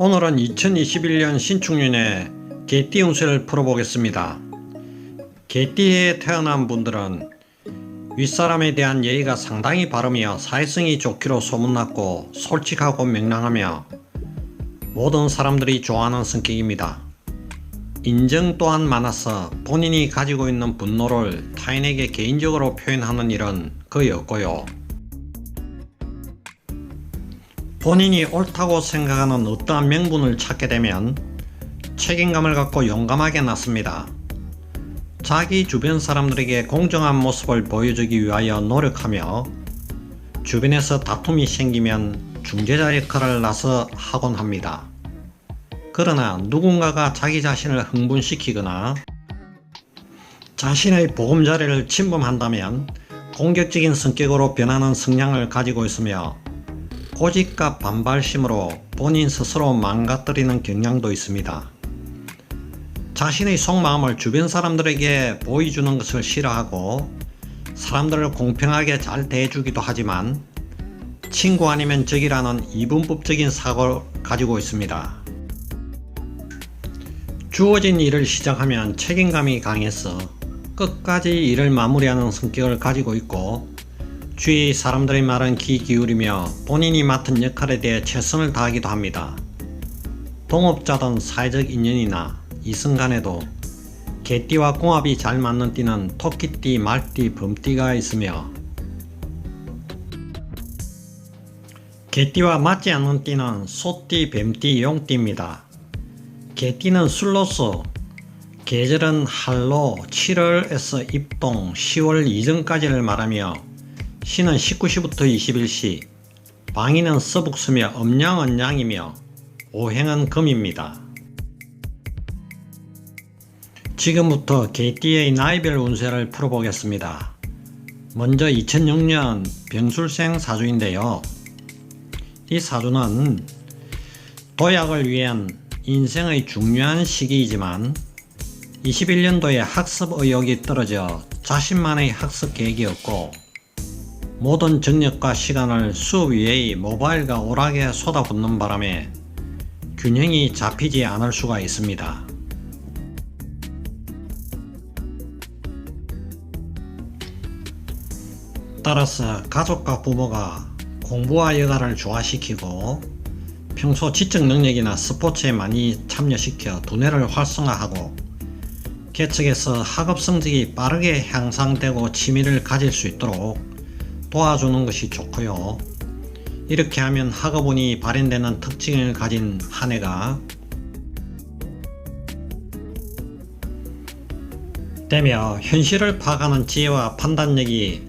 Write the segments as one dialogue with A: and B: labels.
A: 오늘은 2021년 신축년의 개띠 운세를 풀어보겠습니다. 개띠에 태어난 분들은 윗사람에 대한 예의가 상당히 바르며 사회성이 좋기로 소문났고 솔직하고 명랑하며 모든 사람들이 좋아하는 성격입니다. 인정 또한 많아서 본인이 가지고 있는 분노를 타인에게 개인적으로 표현하는 일은 거의 없고요. 본인이 옳다고 생각하는 어떠한 명분을 찾게 되면 책임감을 갖고 용감하게 나섭니다. 자기 주변 사람들에게 공정한 모습을 보여주기 위하여 노력하며 주변에서 다툼이 생기면 중재자 역할을 나서 하곤 합니다. 그러나 누군가가 자기 자신을 흥분시키거나 자신의 보금자리를 침범한다면 공격적인 성격으로 변하는 성향을 가지고 있으며 고집과 반발심으로 본인 스스로 망가뜨리는 경향도 있습니다. 자신의 속마음을 주변 사람들에게 보여주는 것을 싫어하고 사람들을 공평하게 잘 대해주기도 하지만 친구 아니면 적이라는 이분법적인 사고를 가지고 있습니다. 주어진 일을 시작하면 책임감이 강해서 끝까지 일을 마무리하는 성격을 가지고 있고 주위 사람들의 말은 귀 기울이며 본인이 맡은 역할에 대해 최선을 다하기도 합니다. 동업자든 사회적 인연이나 이성 간에도 개띠와 궁합이 잘 맞는 띠는 토끼띠, 말띠, 범띠가 있으며 개띠와 맞지 않는 띠는 소띠, 뱀띠, 용띠입니다. 개띠는 술로서 계절은 한로 7월에서 입동 10월 이전까지를 말하며 시는 19시부터 21시, 방위는 서북서며 음양은 양이며 오행은 금입니다. 지금부터 개띠의 나이별 운세를 풀어보겠습니다. 먼저 2006년 병술생 사주인데요. 이 사주는 도약을 위한 인생의 중요한 시기이지만 21년도에 학습 의욕이 떨어져 자신만의 학습 계획이 없고 모든 정력과 시간을 수업 외의 모바일과 오락에 쏟아붓는 바람에 균형이 잡히지 않을 수가 있습니다. 따라서 가족과 부모가 공부와 여가를 조화시키고 평소 지적 능력이나 스포츠에 많이 참여시켜 두뇌를 활성화하고 계측에서 학업 성적이 빠르게 향상되고 취미를 가질 수 있도록 도와주는 것이 좋고요. 이렇게 하면 학업운이 발현되는 특징을 가진 한 해가 되며 현실을 파악하는 지혜와 판단력이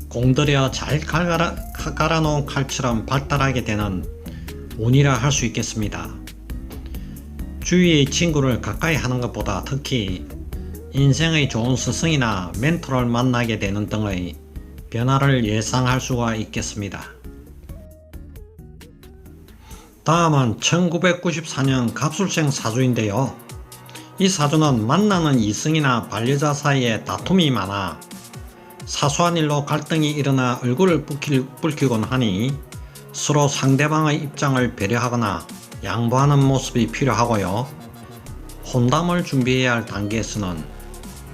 A: 공들여 잘 갈아놓은 칼처럼 발달하게 되는 운이라 할 수 있겠습니다. 주위의 친구를 가까이 하는 것보다 특히 인생의 좋은 스승이나 멘토를 만나게 되는 등의 변화를 예상할 수가 있겠습니다. 다음은 1994년 갑술생 사주인데요. 이 사주는 만나는 이성이나 반려자 사이에 다툼이 많아 사소한 일로 갈등이 일어나 얼굴을 붉히곤 하니 서로 상대방의 입장을 배려하거나 양보하는 모습이 필요하고요. 혼담을 준비해야 할 단계에서는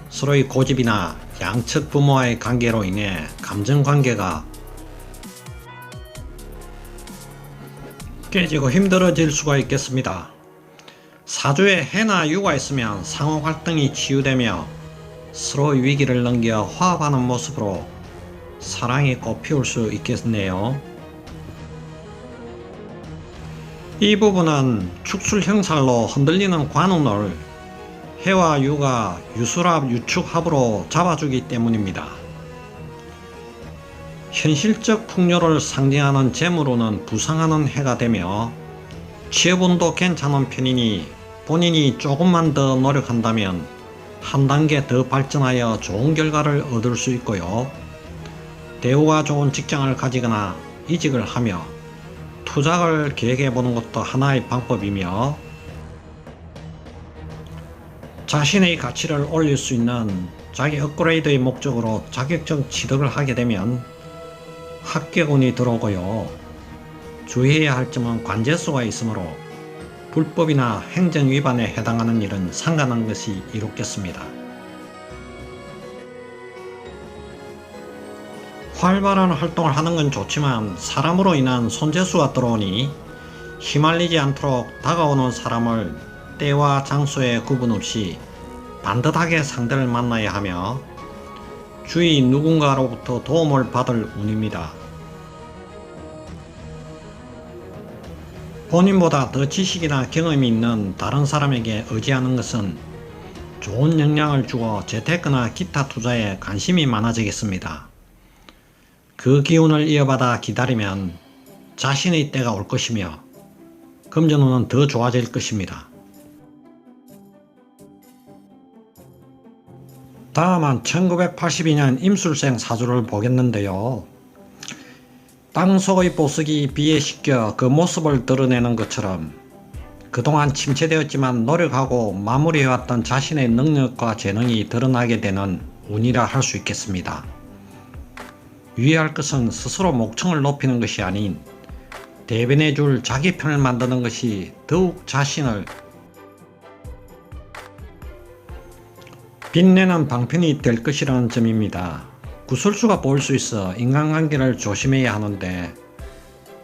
A: 서로의 고집이나 양측 부모와의 관계로 인해 감정관계가 깨지고 힘들어질 수가 있겠습니다. 사주에 해나 유가 있으면 상호 갈등이 치유되며 서로 위기를 넘겨 화합하는 모습으로 사랑이 꽃피울 수 있겠네요. 이 부분은 축술형살로 흔들리는 관운을 해와 유가 유술합 유축합으로 잡아주기 때문입니다. 현실적 풍요를 상징하는 재물로는 부상하는 해가 되며 취업운도 괜찮은 편이니 본인이 조금만 더 노력한다면 한 단계 더 발전하여 좋은 결과를 얻을 수 있고요. 대우가 좋은 직장을 가지거나 이직을 하며 투자를 계획해보는 것도 하나의 방법이며 자신의 가치를 올릴 수 있는 자기 업그레이드의 목적으로 자격증 취득을 하게 되면 합격운이 들어오고요. 주의해야 할 점은 관제수가 있으므로 불법이나 행정위반에 해당하는 일은 상관한 것이 이롭겠습니다. 활발한 활동을 하는 건 좋지만 사람으로 인한 손재수가 들어오니 휘말리지 않도록 다가오는 사람을 때와 장소에 구분 없이 반듯하게 상대를 만나야 하며 주위 누군가로부터 도움을 받을 운입니다. 본인보다 더 지식이나 경험이 있는 다른 사람에게 의지하는 것은 좋은 영향을 주고 재테크나 기타 투자에 관심이 많아지겠습니다. 그 기운을 이어받아 기다리면 자신의 때가 올 것이며 금전운은 더 좋아질 것입니다. 다음은 1982년 임술생 사주를 보겠는데요. 땅속의 보석이 비에 씻겨 그 모습을 드러내는 것처럼 그동안 침체되었지만 노력하고 마무리해왔던 자신의 능력과 재능이 드러나게 되는 운이라 할 수 있겠습니다. 유의할 것은 스스로 목청을 높이는 것이 아닌 대변해줄 자기 편을 만드는 것이 더욱 자신을 빛내는 방편이 될 것이라는 점입니다. 구설수가 보일 수 있어 인간관계를 조심해야 하는데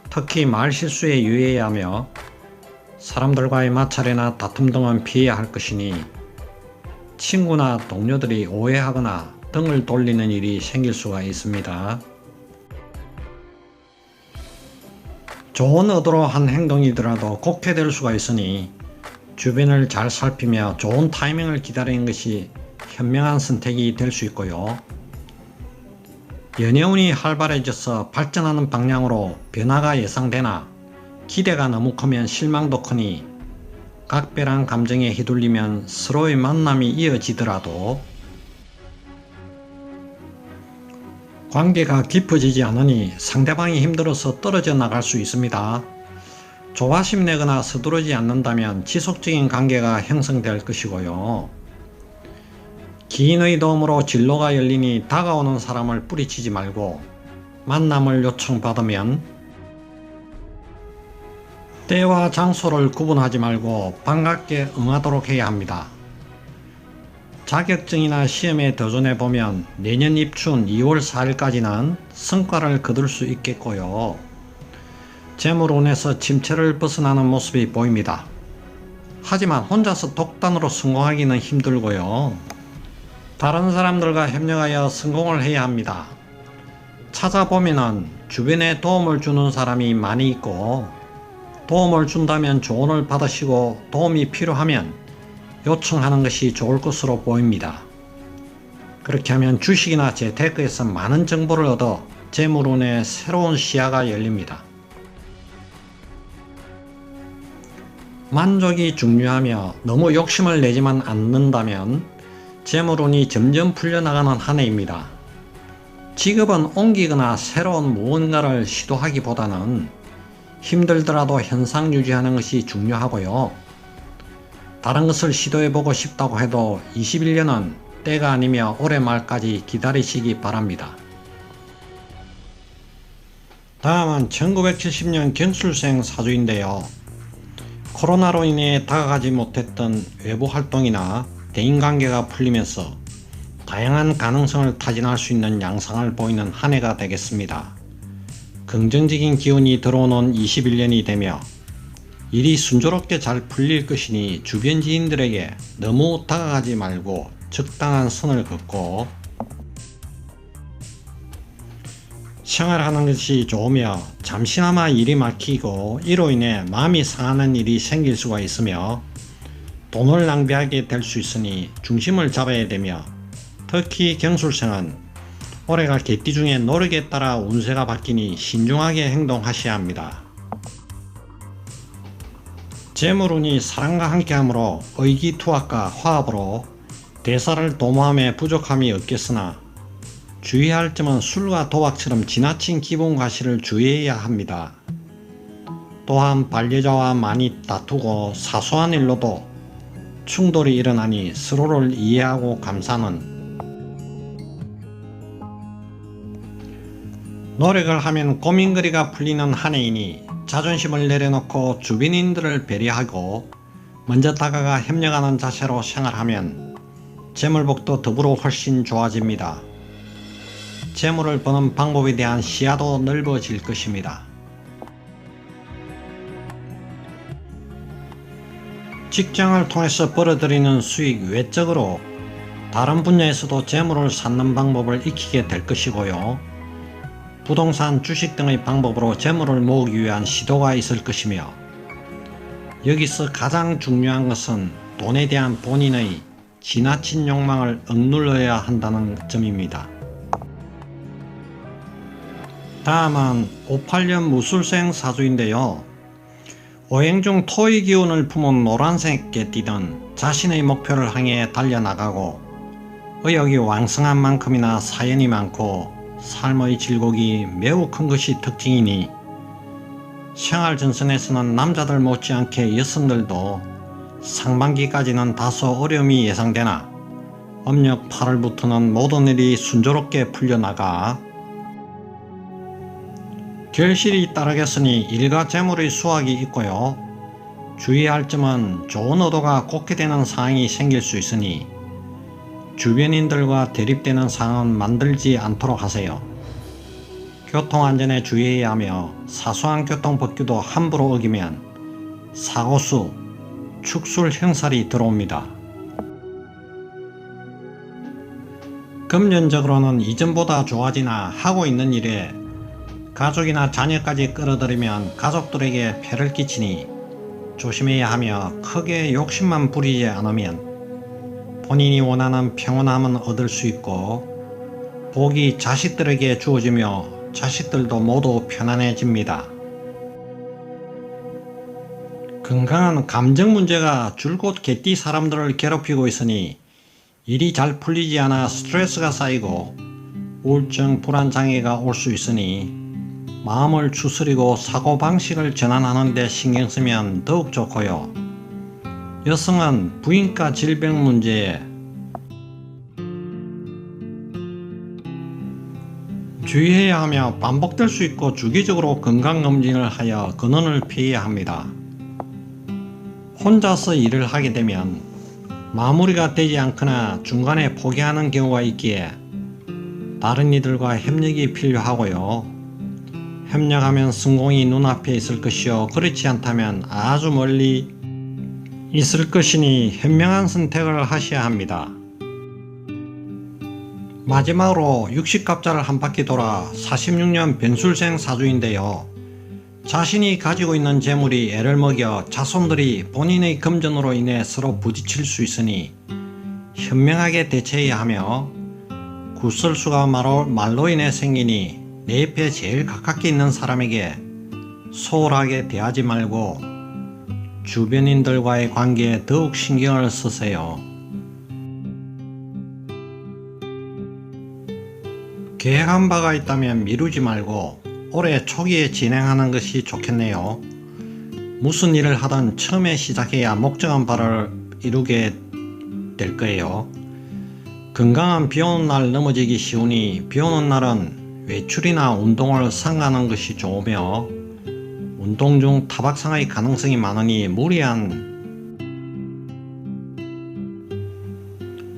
A: 특히 말실수에 유의해야 하며 사람들과의 마찰이나 다툼 등은 피해야 할 것이니 친구나 동료들이 오해하거나 등을 돌리는 일이 생길 수가 있습니다. 좋은 의도로 한 행동이더라도 곡해될 수가 있으니 주변을 잘 살피며 좋은 타이밍을 기다리는 것이 현명한 선택이 될 수 있고요. 연애운이 활발해져서 발전하는 방향으로 변화가 예상되나 기대가 너무 크면 실망도 크니 각별한 감정에 휘둘리면 서로의 만남이 이어지더라도 관계가 깊어지지 않으니 상대방이 힘들어서 떨어져 나갈 수 있습니다. 조바심 내거나 서두르지 않는다면 지속적인 관계가 형성될 것이고요. 기인의 도움으로 진로가 열리니 다가오는 사람을 뿌리치지 말고 만남을 요청받으면 때와 장소를 구분하지 말고 반갑게 응하도록 해야 합니다. 자격증이나 시험에 도전해보면 내년 입춘 2월 4일까지는 성과를 거둘 수 있겠고요. 재물운에서 침체를 벗어나는 모습이 보입니다. 하지만 혼자서 독단으로 성공하기는 힘들고요. 다른 사람들과 협력하여 성공을 해야 합니다. 찾아보면은 주변에 도움을 주는 사람이 많이 있고 도움을 준다면 조언을 받으시고 도움이 필요하면 요청하는 것이 좋을 것으로 보입니다. 그렇게 하면 주식이나 재테크에서 많은 정보를 얻어 재물운의 새로운 시야가 열립니다. 만족이 중요하며 너무 욕심을 내지만 않는다면 재물운이 점점 풀려나가는 한 해입니다. 직업은 옮기거나 새로운 무언가를 시도하기보다는 힘들더라도 현상 유지하는 것이 중요하고요. 다른 것을 시도해보고 싶다고 해도 21년은 때가 아니며 올해 말까지 기다리시기 바랍니다. 다음은 1970년 경술생 사주인데요. 코로나로 인해 다가가지 못했던 외부 활동이나 대인관계가 풀리면서 다양한 가능성을 타진할 수 있는 양상을 보이는 한 해가 되겠습니다. 긍정적인 기운이 들어오는 21년이 되며 일이 순조롭게 잘 풀릴 것이니 주변 지인들에게 너무 다가가지 말고 적당한 선을 긋고 생활하는 것이 좋으며 잠시나마 일이 막히고 이로 인해 마음이 상하는 일이 생길 수가 있으며 돈을 낭비하게 될 수 있으니 중심을 잡아야 되며 특히 경술생은 올해가 개띠 중에 노력에 따라 운세가 바뀌니 신중하게 행동하셔야 합니다. 재물운이 사랑과 함께하므로 의기투합과 화합으로 대사를 도모함에 부족함이 없겠으나 주의할 점은 술과 도박처럼 지나친 기분 과시를 주의해야 합니다. 또한 반려자와 많이 다투고 사소한 일로도 충돌이 일어나니 서로를 이해하고 감사는 노력을 하면 고민거리가 풀리는 한 해이니 자존심을 내려놓고 주변인들을 배려하고 먼저 다가가 협력하는 자세로 생활하면 재물복도 더불어 훨씬 좋아집니다. 재물을 버는 방법에 대한 시야도 넓어질 것입니다. 직장을 통해서 벌어들이는 수익 외적으로 다른 분야에서도 재물을 쌓는 방법을 익히게 될 것이고요. 부동산, 주식 등의 방법으로 재물을 모으기 위한 시도가 있을 것이며, 여기서 가장 중요한 것은 돈에 대한 본인의 지나친 욕망을 억눌러야 한다는 점입니다. 다음은 58년 무술생 사주인데요. 오행 중 토의 기운을 품은 노란색 개띠는 자신의 목표를 향해 달려나가고 의욕이 왕성한 만큼이나 사연이 많고 삶의 질곡이 매우 큰 것이 특징이니 생활 전선에서는 남자들 못지않게 여성들도 상반기까지는 다소 어려움이 예상되나 음력 8월부터는 모든 일이 순조롭게 풀려나가 결실이 따르겠으니 일과 재물의 수확이 있고요. 주의할 점은 좋은 의도가 꽂게 되는 상황이 생길 수 있으니 주변인들과 대립되는 상황은 만들지 않도록 하세요. 교통안전에 주의해야 하며 사소한 교통법규도 함부로 어기면 사고수, 축술 형살이 들어옵니다. 금전적으로는 이전보다 좋아지나 하고 있는 일에 가족이나 자녀까지 끌어들이면 가족들에게 폐를 끼치니 조심해야 하며 크게 욕심만 부리지 않으면 본인이 원하는 평온함은 얻을 수 있고 복이 자식들에게 주어지며 자식들도 모두 편안해집니다. 건강한 감정 문제가 줄곧 개띠 사람들을 괴롭히고 있으니 일이 잘 풀리지 않아 스트레스가 쌓이고 우울증, 불안장애가 올 수 있으니 마음을 추스리고 사고방식을 전환하는 데 신경 쓰면 더욱 좋고요. 여성은 부인과 질병 문제에 주의해야 하며 반복될 수 있고 주기적으로 건강검진을 하여 근원을 피해야 합니다. 혼자서 일을 하게 되면 마무리가 되지 않거나 중간에 포기하는 경우가 있기에 다른 이들과 협력이 필요하고요. 협력하면 성공이 눈앞에 있을 것이요, 그렇지 않다면 아주 멀리 있을 것이니 현명한 선택을 하셔야 합니다. 마지막으로 60갑자를 한 바퀴 돌아 46년 변술생 사주인데요. 자신이 가지고 있는 재물이 애를 먹여 자손들이 본인의 금전으로 인해 서로 부딪힐 수 있으니 현명하게 대처해야 하며, 구설수가 말로 인해 생기니 내 옆에 제일 가깝게 있는 사람에게 소홀하게 대하지 말고 주변인들과의 관계에 더욱 신경을 쓰세요. 계획한 바가 있다면 미루지 말고 올해 초기에 진행하는 것이 좋겠네요. 무슨 일을 하든 처음에 시작해야 목적한 바를 이루게 될 거예요. 건강한 비오는 날 넘어지기 쉬우니 비오는 날은 외출이나 운동을 삼가는 것이 좋으며, 운동 중 타박상의 가능성이 많으니 무리한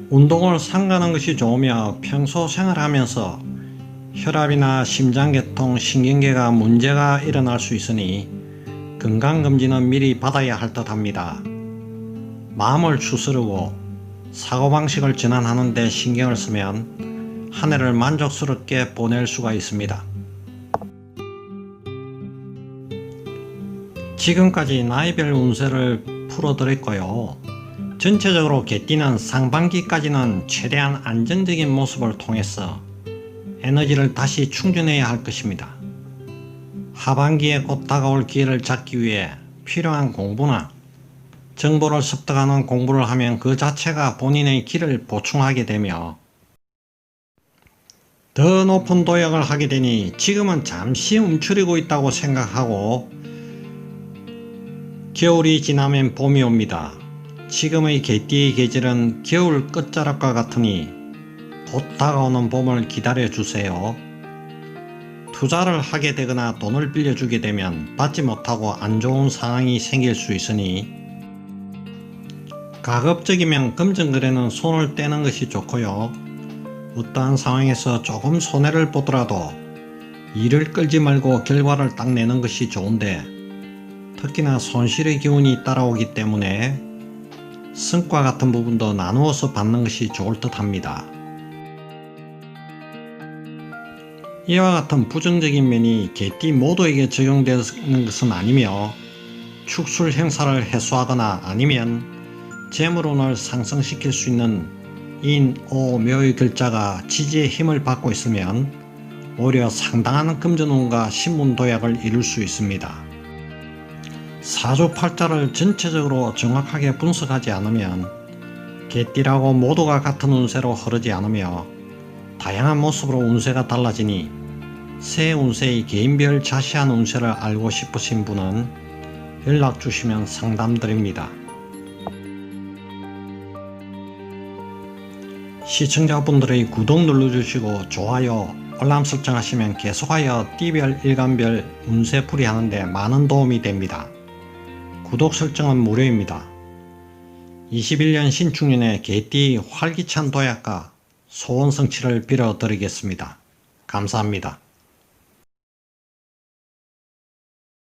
A: 운동을 삼가는 것이 좋으며, 평소 생활하면서 혈압이나 심장계통, 신경계가 문제가 일어날 수 있으니 건강검진은 미리 받아야 할 듯 합니다. 마음을 추스르고 사고방식을 전환하는 데 신경을 쓰면 한 해를 만족스럽게 보낼 수가 있습니다. 지금까지 나이별 운세를 풀어드렸고요. 전체적으로 개띠는 상반기까지는 최대한 안정적인 모습을 통해서 에너지를 다시 충전해야 할 것입니다. 하반기에 곧 다가올 기회를 잡기 위해 필요한 공부나 정보를 습득하는 공부를 하면 그 자체가 본인의 길을 보충하게 되며 더 높은 도약을 하게 되니 지금은 잠시 움츠리고 있다고 생각하고 겨울이 지나면 봄이 옵니다. 지금의 개띠의 계절은 겨울 끝자락과 같으니 곧 다가오는 봄을 기다려 주세요. 투자를 하게 되거나 돈을 빌려주게 되면 받지 못하고 안 좋은 상황이 생길 수 있으니 가급적이면 금전거래는 손을 떼는 것이 좋고요. 어떠한 상황에서 조금 손해를 보더라도 일을 끌지 말고 결과를 딱 내는 것이 좋은데, 특히나 손실의 기운이 따라오기 때문에 성과 같은 부분도 나누어서 받는 것이 좋을 듯 합니다. 이와 같은 부정적인 면이 개띠 모두에게 적용되는 것은 아니며, 축술 행사를 해소하거나 아니면 재물운을 상승시킬 수 있는 인, 오, 묘의 글자가 지지의 힘을 받고 있으면 오히려 상당한 금전운과 신문도약을 이룰 수 있습니다. 사주팔자를 전체적으로 정확하게 분석하지 않으면 개띠라고 모두가 같은 운세로 흐르지 않으며 다양한 모습으로 운세가 달라지니 새 운세의 개인별 자세한 운세를 알고 싶으신 분은 연락 주시면 상담드립니다. 시청자분들의 구독 눌러주시고 좋아요, 알람 설정하시면 계속하여 띠별 일간별 운세풀이 하는데 많은 도움이 됩니다. 구독 설정은 무료입니다. 21년 신축년의 개띠 활기찬 도약과 소원 성취를 빌어드리겠습니다. 감사합니다.